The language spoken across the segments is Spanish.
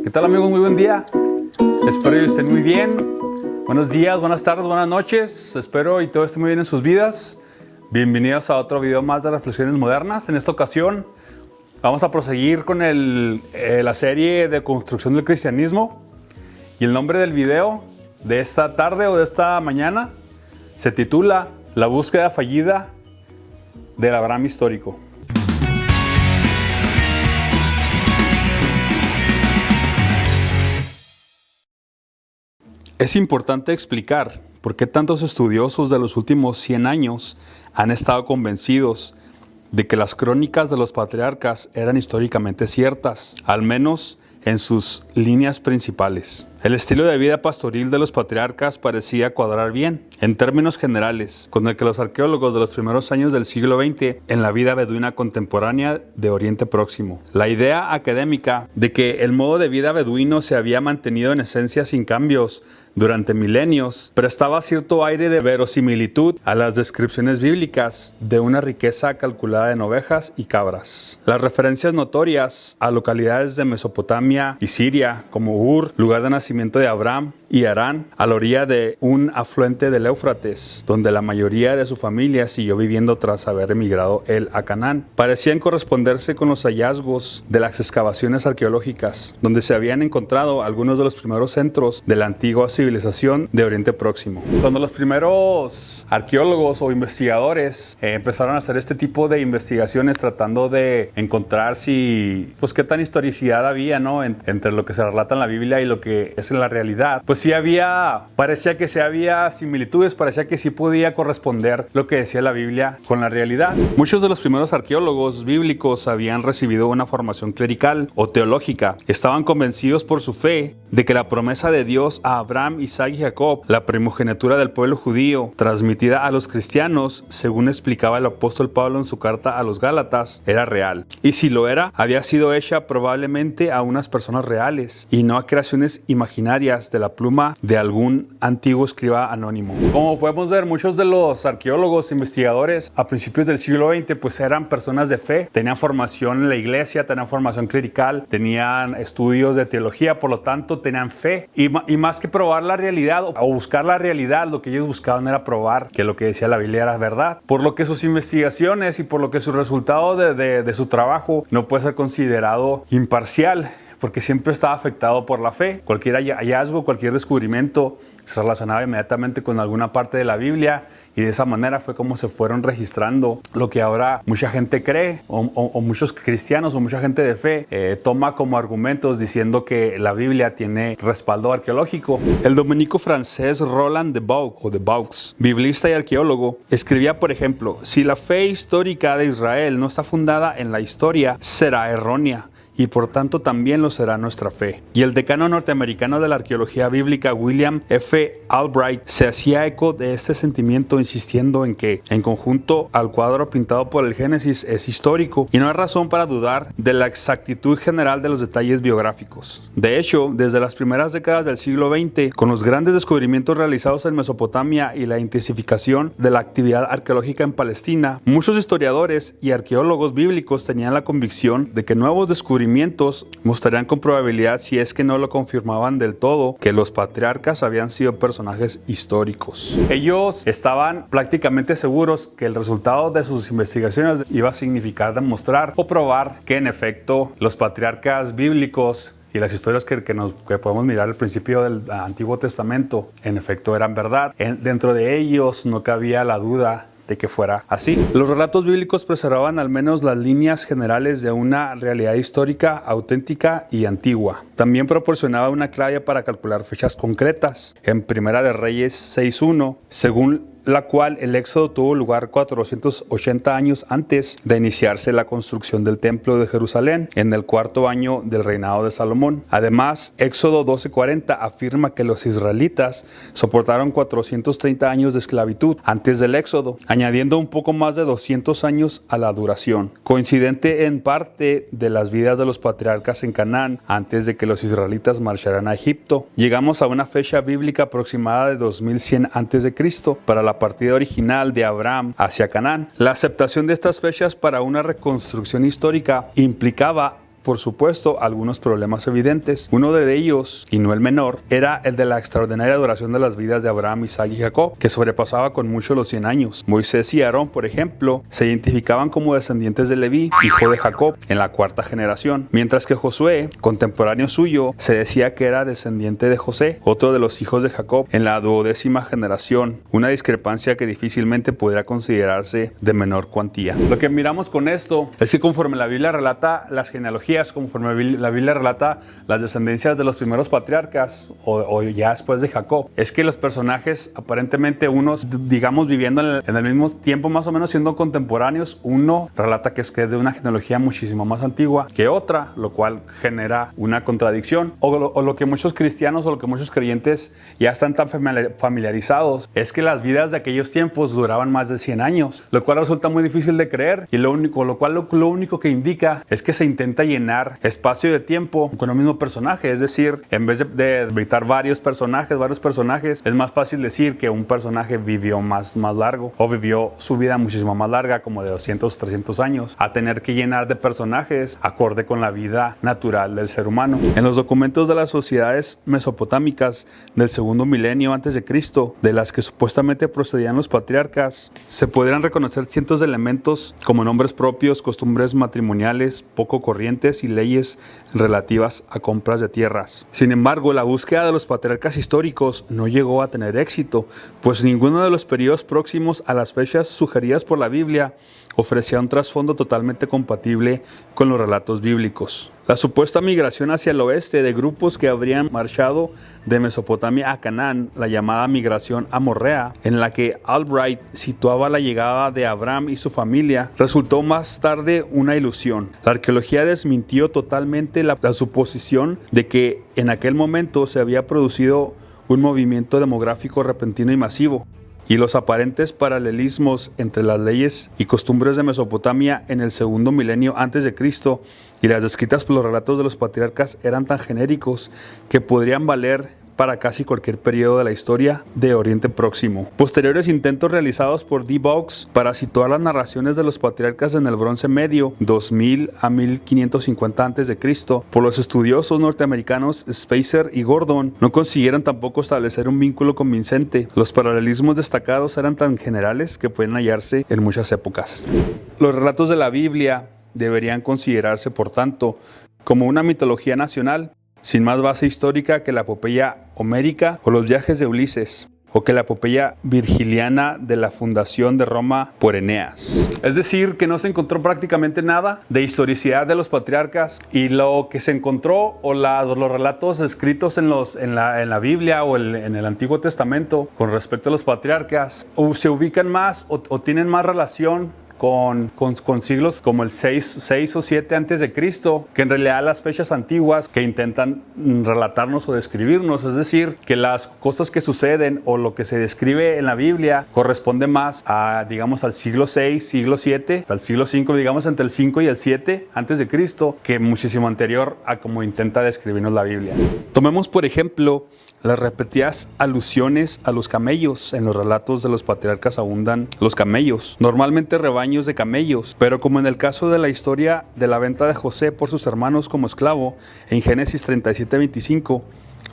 ¿Qué tal, amigos? Muy buen día. Espero que estén muy bien. Buenos días, buenas tardes, buenas noches. Espero y todo esté muy bien en sus vidas. Bienvenidos a otro video más de Reflexiones Modernas. En esta ocasión vamos a proseguir con la serie de construcción del cristianismo. Y el nombre del video de esta tarde o de esta mañana se titula La búsqueda fallida del Abraham histórico. Es importante explicar por qué tantos estudiosos de los últimos 100 años han estado convencidos de que las crónicas de los patriarcas eran históricamente ciertas, al menos en sus líneas principales. El estilo de vida pastoril de los patriarcas parecía cuadrar bien, en términos generales, con el que los arqueólogos de los primeros años del siglo XX en la vida beduina contemporánea de Oriente Próximo. La idea académica de que el modo de vida beduino se había mantenido en esencia sin cambios durante milenios, prestaba cierto aire de verosimilitud a las descripciones bíblicas de una riqueza calculada en ovejas y cabras. Las referencias notorias a localidades de Mesopotamia y Siria, como Ur, lugar de nacimiento de Abraham, y Harán, a la orilla de un afluente del Éufrates, donde la mayoría de su familia siguió viviendo tras haber emigrado él a Canaán, parecían corresponderse con los hallazgos de las excavaciones arqueológicas, donde se habían encontrado algunos de los primeros centros de la antigua civilización de Oriente Próximo. Cuando los primeros arqueólogos o investigadores empezaron a hacer este tipo de investigaciones tratando de encontrar pues qué tan historicidad había, ¿no? entre lo que se relata en la Biblia y lo que es en la realidad, pues sí parecía que sí había similitudes, parecía que sí podía corresponder lo que decía la Biblia con la realidad. Muchos de los primeros arqueólogos bíblicos habían recibido una formación clerical o teológica. Estaban convencidos por su fe de que la promesa de Dios a Abraham, Isaac y Jacob, la primogenitura del pueblo judío, transmitida a los cristianos, según explicaba el apóstol Pablo en su carta a los Gálatas, era real. Y si lo era, había sido hecha probablemente a unas personas reales y no a creaciones imaginarias de la pluma de algún antiguo escriba anónimo. Como podemos ver, muchos de los arqueólogos, investigadores a principios del siglo XX, pues eran personas de fe, tenían formación en la iglesia, tenían formación clerical, tenían estudios de teología, por lo tanto tenían fe. Y más que probar la realidad o buscar la realidad, lo que ellos buscaban era probar que lo que decía la Biblia era verdad. Por lo que sus investigaciones y por lo que su resultado de su trabajo no puede ser considerado imparcial, porque siempre estaba afectado por la fe. Cualquier hallazgo, cualquier descubrimiento se relacionaba inmediatamente con alguna parte de la Biblia, y de esa manera fue como se fueron registrando lo que ahora mucha gente cree, o muchos cristianos o mucha gente de fe toma como argumentos diciendo que la Biblia tiene respaldo arqueológico. El dominico francés Roland de Vaux, biblista y arqueólogo, escribía, por ejemplo: si la fe histórica de Israel no está fundada en la historia, será errónea, y por tanto también lo será nuestra fe. Y el decano norteamericano de la arqueología bíblica, William F. Albright, se hacía eco de este sentimiento, insistiendo en que, en conjunto al cuadro pintado por el Génesis, es histórico y no hay razón para dudar de la exactitud general de los detalles biográficos. De hecho, desde las primeras décadas del siglo XX, con los grandes descubrimientos realizados en Mesopotamia y la intensificación de la actividad arqueológica en Palestina, muchos historiadores y arqueólogos bíblicos tenían la convicción de que nuevos descubrimientos mostrarían con probabilidad, si es que no lo confirmaban del todo, que los patriarcas habían sido personajes históricos. Ellos estaban prácticamente seguros que el resultado de sus investigaciones iba a significar demostrar o probar que en efecto los patriarcas bíblicos y las historias que podemos mirar al principio del Antiguo Testamento en efecto eran verdad. Dentro de ellos no cabía la duda de que fuera así. Los relatos bíblicos preservaban al menos las líneas generales de una realidad histórica, auténtica y antigua. También proporcionaba una clave para calcular fechas concretas. En Primera de Reyes 6:1, según la cual el éxodo tuvo lugar 480 años antes de iniciarse la construcción del templo de Jerusalén, en el cuarto año del reinado de Salomón. Además, Éxodo 12:40 afirma que los israelitas soportaron 430 años de esclavitud antes del éxodo, añadiendo un poco más de 200 años a la duración, coincidente en parte de las vidas de los patriarcas en Canaán antes de que los israelitas marcharan a Egipto. Llegamos a una fecha bíblica aproximada de 2100 a.C. para la partida original de Abraham hacia Canaán. La aceptación de estas fechas para una reconstrucción histórica implicaba por supuesto, algunos problemas evidentes. Uno de ellos, y no el menor, era el de la extraordinaria duración de las vidas de Abraham, Isaac y Jacob, que sobrepasaba con mucho los 100 años. Moisés y Aarón, por ejemplo, se identificaban como descendientes de Leví, hijo de Jacob, en la cuarta generación, mientras que Josué, contemporáneo suyo, se decía que era descendiente de José, otro de los hijos de Jacob, en la 12ª generación, una discrepancia que difícilmente podría considerarse de menor cuantía. Lo que miramos con esto es que conforme la Biblia relata las genealogías, conforme la Biblia relata las descendencias de los primeros patriarcas o ya después de Jacob, es que los personajes aparentemente unos, digamos, viviendo en el mismo tiempo, más o menos siendo contemporáneos, uno relata que es de una genealogía muchísimo más antigua que otra, lo cual genera una contradicción, o lo que muchos cristianos o lo que muchos creyentes ya están tan familiarizados, es que las vidas de aquellos tiempos duraban más de 100 años, lo cual resulta muy difícil de creer, y lo único que indica es que se intenta llenar espacio de tiempo con el mismo personaje. Es decir, en vez de evitar varios personajes, es más fácil decir que un personaje vivió más largo o vivió su vida muchísimo más larga, como de 200, 300 años, a tener que llenar de personajes acorde con la vida natural del ser humano. En los documentos de las sociedades mesopotámicas del segundo milenio antes de Cristo, de las que supuestamente procedían los patriarcas, se podrían reconocer cientos de elementos como nombres propios, costumbres matrimoniales poco corrientes y leyes relativas a compras de tierras. Sin embargo, la búsqueda de los patriarcas históricos no llegó a tener éxito, pues ninguno de los periodos próximos a las fechas sugeridas por la Biblia ofrecía un trasfondo totalmente compatible con los relatos bíblicos. La supuesta migración hacia el oeste de grupos que habrían marchado de Mesopotamia a Canaán, la llamada migración amorrea, en la que Albright situaba la llegada de Abraham y su familia, resultó más tarde una ilusión. La arqueología desmintió totalmente la suposición de que en aquel momento se había producido un movimiento demográfico repentino y masivo, y los aparentes paralelismos entre las leyes y costumbres de Mesopotamia en el segundo milenio antes de Cristo y las descritas por los relatos de los patriarcas eran tan genéricos que podrían valer para casi cualquier periodo de la historia de Oriente Próximo. Posteriores intentos realizados por D. Boggs para situar las narraciones de los patriarcas en el Bronce Medio, 2000 a 1550 a.C., por los estudiosos norteamericanos Spacer y Gordon, no consiguieron tampoco establecer un vínculo convincente. Los paralelismos destacados eran tan generales que pueden hallarse en muchas épocas. Los relatos de la Biblia deberían considerarse, por tanto, como una mitología nacional, sin más base histórica que la epopeya homérica o los viajes de Ulises, o que la epopeya virgiliana de la fundación de Roma por Eneas. Es decir, que no se encontró prácticamente nada de historicidad de los patriarcas, y lo que se encontró, o los relatos escritos en la Biblia o en el Antiguo Testamento con respecto a los patriarcas, o se ubican más o tienen más relación con siglos como el 6 o 7 antes de Cristo, que en realidad las fechas antiguas que intentan relatarnos o describirnos. Es decir, que las cosas que suceden o lo que se describe en la Biblia corresponde más a, digamos, al siglo 6, siglo 7, hasta el siglo 5, digamos entre el 5 y el 7 antes de Cristo, que muchísimo anterior a como intenta describirnos la Biblia. Tomemos, por ejemplo, las repetidas alusiones a los camellos. En los relatos de los patriarcas abundan los camellos, normalmente rebaños de camellos, pero como en el caso de la historia de la venta de José por sus hermanos como esclavo, en Génesis 37:25,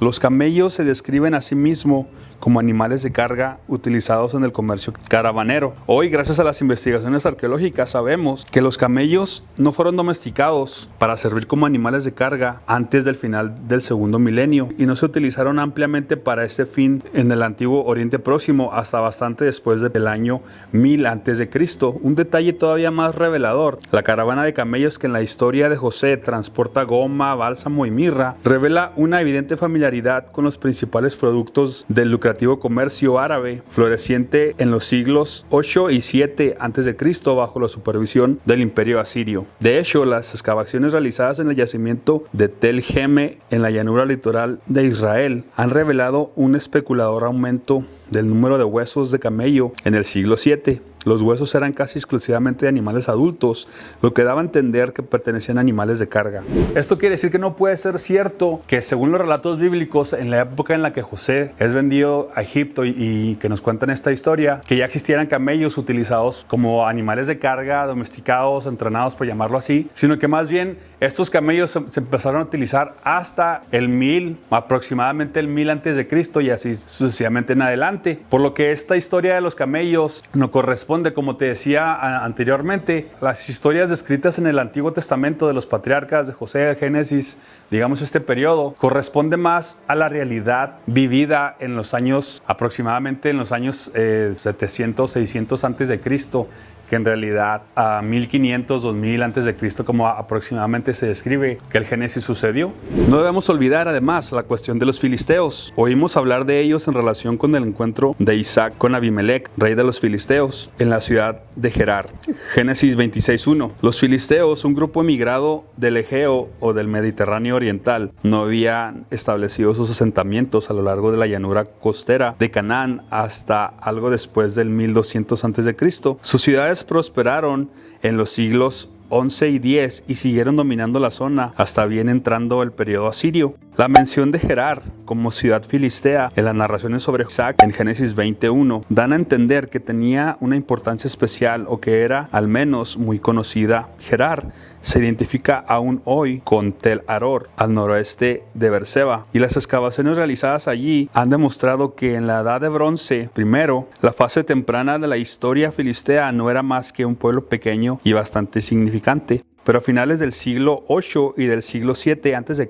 los camellos se describen a sí mismos como animales de carga utilizados en el comercio caravanero. Hoy, gracias a las investigaciones arqueológicas, sabemos que los camellos no fueron domesticados para servir como animales de carga antes del final del segundo milenio, y no se utilizaron ampliamente para este fin en el antiguo Oriente Próximo hasta bastante después del año 1000 antes de Cristo. Un detalle todavía más revelador: la caravana de camellos que en la historia de José transporta goma, bálsamo y mirra, revela una evidente familiaridad con los principales productos del lucrativo comercio árabe floreciente en los siglos 8 y 7 a.C. bajo la supervisión del Imperio Asirio. De hecho, las excavaciones realizadas en el yacimiento de Tel Geme en la llanura litoral de Israel han revelado un especulador aumento del número de huesos de camello en el siglo 7. Los huesos eran casi exclusivamente de animales adultos, lo que daba a entender que pertenecían a animales de carga. Esto quiere decir que no puede ser cierto que, según los relatos bíblicos, en la época en la que José es vendido a Egipto y que nos cuentan esta historia, que ya existieran camellos utilizados como animales de carga, domesticados, entrenados, por llamarlo así, sino que más bien Estos camellos se empezaron a utilizar hasta el 1000, aproximadamente el 1000 antes de Cristo, y así sucesivamente en adelante. Por lo que esta historia de los camellos no corresponde, como te decía anteriormente, las historias descritas en el Antiguo Testamento de los patriarcas de José, de Génesis, digamos este periodo, corresponde más a la realidad vivida en los años, aproximadamente en los años 700, 600 antes de Cristo, que en realidad a 1500, 2000 antes de Cristo, como aproximadamente se describe que el Génesis sucedió. No debemos olvidar además la cuestión de los filisteos. Oímos hablar de ellos en relación con el encuentro de Isaac con Abimelech, rey de los filisteos, en la ciudad de Gerar. Génesis 26:1. Los filisteos, un grupo emigrado del Egeo o del Mediterráneo oriental, no habían establecido sus asentamientos a lo largo de la llanura costera de Canaán hasta algo después del 1200 antes de Cristo. Sus ciudades prosperaron en los siglos 11 y 10 y siguieron dominando la zona hasta bien entrando el periodo asirio. La mención de Gerar como ciudad filistea en las narraciones sobre Isaac en Génesis 21 dan a entender que tenía una importancia especial o que era al menos muy conocida. Gerar se identifica aún hoy con Tel Aror, al noroeste de Beerseba, y las excavaciones realizadas allí han demostrado que en la edad de bronce, primero, la fase temprana de la historia filistea no era más que un pueblo pequeño y bastante significante. Pero a finales del siglo 8 y del siglo 7 a.C.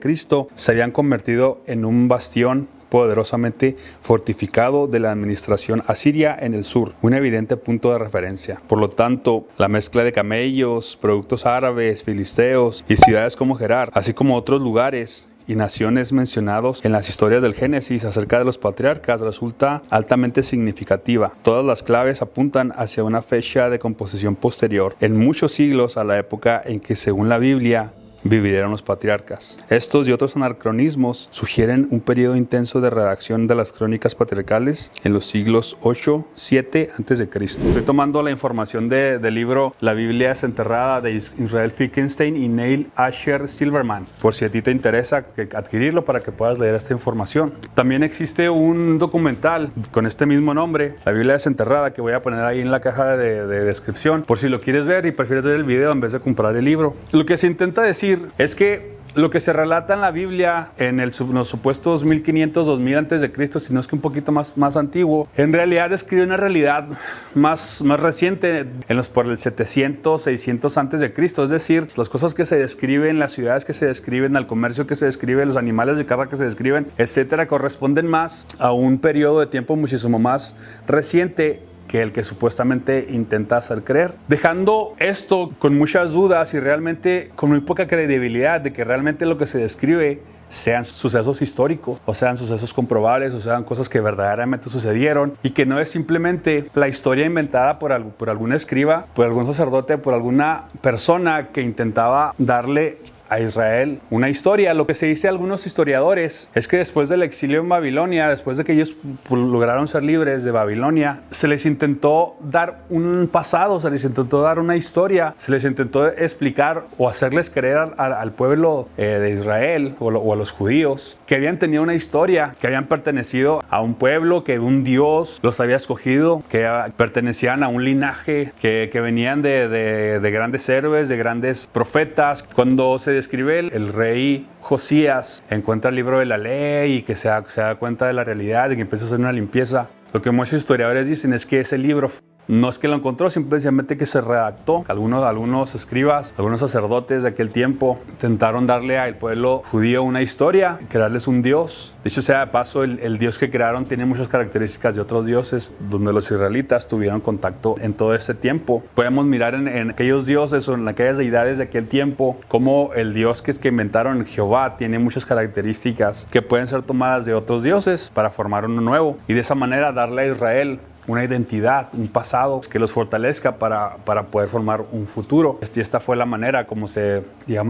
se habían convertido en un bastión poderosamente fortificado de la administración asiria en el sur, un evidente punto de referencia. Por lo tanto, la mezcla de camellos, productos árabes, filisteos y ciudades como Gerar, así como otros lugares y naciones mencionados en las historias del Génesis acerca de los patriarcas, resulta altamente significativa. Todas las claves apuntan hacia una fecha de composición posterior, en muchos siglos a la época en que, según la Biblia, vivieron los patriarcas. Estos y otros anacronismos sugieren un periodo intenso de redacción de las crónicas patriarcales en los siglos 8-7 a.C. Estoy tomando la información del libro La Biblia desenterrada de Israel Finkelstein y Neil Asher Silverman, por si a ti te interesa adquirirlo para que puedas leer esta información. También existe un documental con este mismo nombre, La Biblia desenterrada, que voy a poner ahí en la caja de descripción, por si lo quieres ver y prefieres ver el video en vez de comprar el libro. Lo que se intenta decir es que lo que se relata en la Biblia en los supuestos 1500, 2000 antes de Cristo, si no es que un poquito más antiguo, en realidad describe una realidad más reciente por el 700, 600 antes de Cristo. Es decir, las cosas que se describen, las ciudades que se describen, el comercio que se describe, los animales de carga que se describen, etcétera, corresponden más a un periodo de tiempo muchísimo más reciente que el que supuestamente intenta hacer creer, dejando esto con muchas dudas y realmente con muy poca credibilidad de que realmente lo que se describe sean sucesos históricos, o sean sucesos comprobables, o sean cosas que verdaderamente sucedieron, y que no es simplemente la historia inventada por algún escriba, por algún sacerdote, por alguna persona que intentaba darle a Israel una historia. Lo que se dice a algunos historiadores es que después del exilio en Babilonia, después de que ellos lograron ser libres de Babilonia, se les intentó dar un pasado, se les intentó dar una historia, se les intentó explicar o hacerles creer al pueblo de Israel o a los judíos que habían tenido una historia, que habían pertenecido a un pueblo, que un Dios los había escogido, que pertenecían a un linaje, que venían de grandes héroes, de grandes profetas. Cuando se describe el rey Josías, encuentra el libro de la ley y que se da cuenta de la realidad y que empieza a hacer una limpieza. Lo que muchos historiadores dicen es que ese libro no es que lo encontró, simplemente que se redactó. Algunos escribas, algunos sacerdotes de aquel tiempo intentaron darle al pueblo judío una historia, crearles un dios. De hecho, sea de paso, el dios que crearon tiene muchas características de otros dioses donde los israelitas tuvieron contacto en todo ese tiempo. Podemos mirar en aquellos dioses o en aquellas deidades de aquel tiempo como el dios que inventaron, Jehová, tiene muchas características que pueden ser tomadas de otros dioses para formar uno nuevo y de esa manera darle a Israel una identidad, un pasado que los fortalezca para poder formar un futuro. Y esta fue la manera como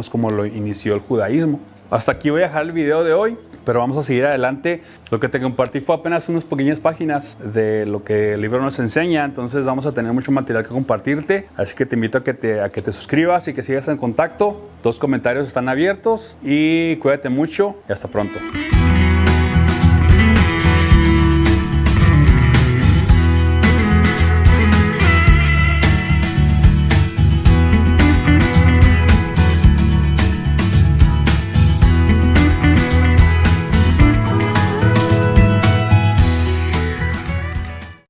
como lo inició el judaísmo. Hasta aquí voy a dejar el video de hoy, pero vamos a seguir adelante. Lo que te compartí fue apenas unas pequeñas páginas de lo que el libro nos enseña, entonces vamos a tener mucho material que compartirte, así que te invito a que te suscribas y que sigas en contacto. 2 comentarios están abiertos y cuídate mucho y hasta pronto.